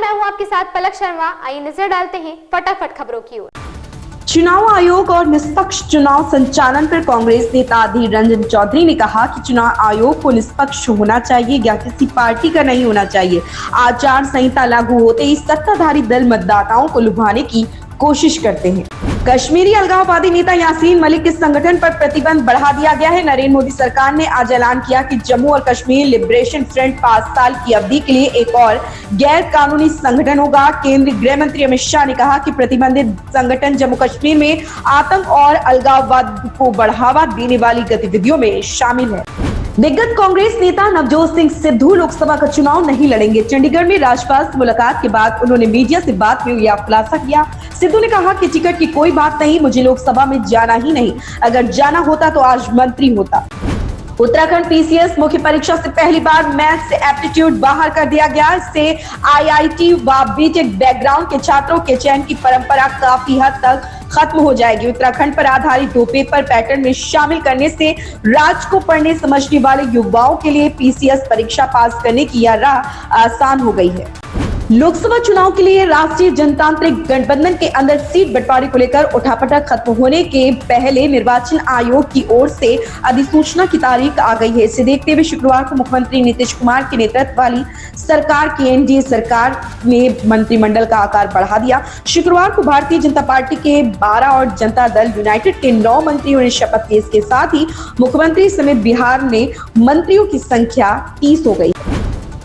मैं हूं आपके साथ पलक शर्मा। आइए नजर डालते हैं फटाफट खबरों की ओर। चुनाव आयोग और निष्पक्ष चुनाव संचालन पर कांग्रेस नेता अधीर रंजन चौधरी ने कहा कि चुनाव आयोग को निष्पक्ष होना चाहिए या किसी पार्टी का नहीं होना चाहिए। आचार संहिता लागू होते ही सत्ताधारी दल मतदाताओं को लुभाने की कोशिश करते हैं। कश्मीरी अलगाववादी नेता यासीन मलिक के संगठन पर प्रतिबंध बढ़ा दिया गया है। नरेंद्र मोदी सरकार ने आज ऐलान किया कि जम्मू और कश्मीर लिबरेशन फ्रंट 5 साल की अवधि के लिए एक और गैर कानूनी संगठन होगा। केंद्रीय गृह मंत्री अमित शाह ने कहा कि प्रतिबंधित संगठन जम्मू कश्मीर में आतंक और अलगाववाद को बढ़ावा देने वाली गतिविधियों में शामिल है। दिग्गज कांग्रेस नेता नवजोत सिंह सिद्धू लोकसभा का चुनाव नहीं लड़ेंगे। चंडीगढ़ में राज्यपाल से मुलाकात के बाद उन्होंने मीडिया से बात में यह खुलासा किया। सिद्धू ने कहा कि टिकट की कोई बात नहीं, मुझे लोकसभा में जाना ही नहीं, अगर जाना होता तो आज मंत्री होता। उत्तराखंड पीसीएस मुख्य परीक्षा से पहली बार मैथ्स से एप्टीट्यूड बाहर कर दिया गया। इससे आईआईटी व बीटेक बैकग्राउंड के छात्रों के चयन की परंपरा काफी हद तक खत्म हो जाएगी। उत्तराखंड पर आधारित 2 पेपर पैटर्न में शामिल करने से राज्य को पढ़ने समझने वाले युवाओं के लिए पीसीएस परीक्षा पास करने की यह राह आसान हो गई है। लोकसभा चुनाव के लिए राष्ट्रीय जनतांत्रिक गठबंधन के अंदर सीट बंटवारे को लेकर उठापटक खत्म होने के पहले निर्वाचन आयोग की ओर से अधिसूचना की तारीख आ गई है। इसे देखते हुए शुक्रवार को मुख्यमंत्री नीतीश कुमार के नेतृत्व वाली सरकार की एनडीए सरकार ने मंत्रिमंडल का आकार बढ़ा दिया। शुक्रवार को भारतीय जनता पार्टी के 12 और जनता दल यूनाइटेड के 9 मंत्रियों ने शपथ ली। इसके साथ ही मुख्यमंत्री समेत बिहार में मंत्रियों की संख्या 30 हो गई।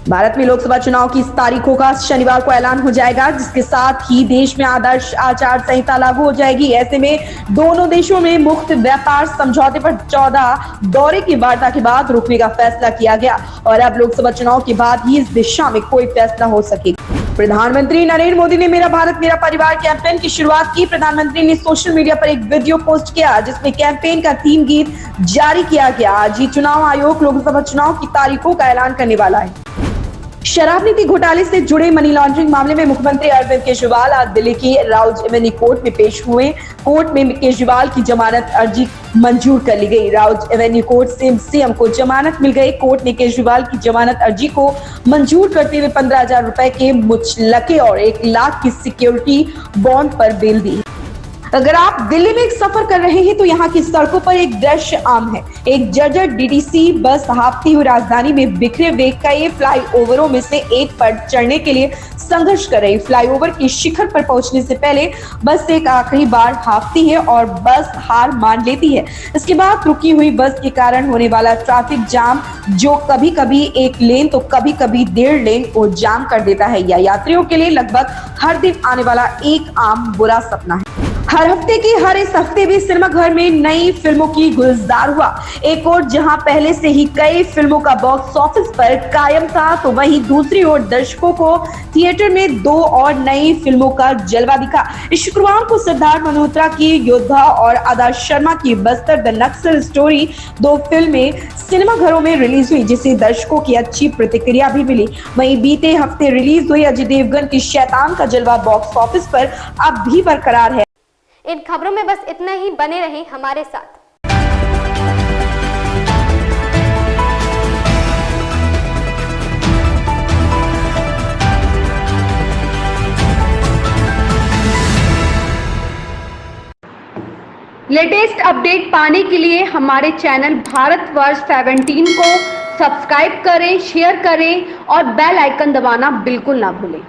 भारत में लोकसभा चुनाव की इस तारीखों का शनिवार को ऐलान हो जाएगा, जिसके साथ ही देश में आदर्श आचार संहिता लागू हो जाएगी। ऐसे में दोनों देशों में मुक्त व्यापार समझौते पर 14 दौरे की वार्ता के बाद रुकने का फैसला किया गया और अब लोकसभा चुनाव के बाद ही इस दिशा में कोई फैसला हो सकेगा। प्रधानमंत्री नरेंद्र मोदी ने मेरा भारत मेरा परिवार कैंपेन की शुरुआत की। प्रधानमंत्री ने सोशल मीडिया पर एक वीडियो पोस्ट किया जिसमें कैंपेन का थीम गीत जारी किया गया। आज ही चुनाव आयोग लोकसभा चुनाव की तारीखों का ऐलान करने वाला है। शराब नीति घोटाले से जुड़े मनी लॉन्ड्रिंग मामले में मुख्यमंत्री अरविंद केजरीवाल आज दिल्ली की राउज एवेन्यू कोर्ट में पेश हुए। कोर्ट में केजरीवाल की जमानत अर्जी मंजूर कर ली गई। राउज एवेन्यू कोर्ट से सीएम को जमानत मिल गई। कोर्ट ने केजरीवाल की जमानत अर्जी को मंजूर करते हुए 15,000 रुपए के मुचलके और 1 लाख की सिक्योरिटी बॉन्ड पर बेल दी। अगर आप दिल्ली में एक सफर कर रहे हैं तो यहाँ की सड़कों पर एक दृश्य आम है। एक जर्जर डीटीसी बस हाफती हुई राजधानी में बिखरे हुए कई फ्लाईओवरों में से एक पर चढ़ने के लिए संघर्ष कर रही। फ्लाईओवर के शिखर पर पहुंचने से पहले बस एक आखिरी बार हाफती है और बस हार मान लेती है। इसके बाद रुकी हुई बस के कारण होने वाला ट्रैफिक जाम, जो कभी कभी 1 लेन तो कभी कभी 1.5 लेन को जाम कर देता है, यह यात्रियों के लिए लगभग हर दिन आने वाला एक आम बुरा सपना है। हर हफ्ते की हर इस हफ्ते भी सिनेमा घर में नई फिल्मों की गुलजार हुआ। एक ओर जहां पहले से ही कई फिल्मों का बॉक्स ऑफिस पर कायम था, तो वहीं दूसरी ओर दर्शकों को थिएटर में 2 और नई फिल्मों का जलवा दिखा। इस शुक्रवार को सिद्धार्थ मल्होत्रा की योद्धा और आदर्श शर्मा की बस्तर द नक्सल स्टोरी 2 फिल्में सिनेमा घरों में रिलीज हुई, जिससे दर्शकों की अच्छी प्रतिक्रिया भी मिली। वहीं बीते हफ्ते रिलीज हुई अजय देवगन की शैतान का जलवा बॉक्स ऑफिस पर अब भी बरकरार है। इन खबरों में बस इतना ही। बने रहें हमारे साथ। लेटेस्ट अपडेट पाने के लिए हमारे चैनल भारतवर्ष 17 को सब्सक्राइब करें, शेयर करें और बेल आइकन दबाना बिल्कुल ना भूलें।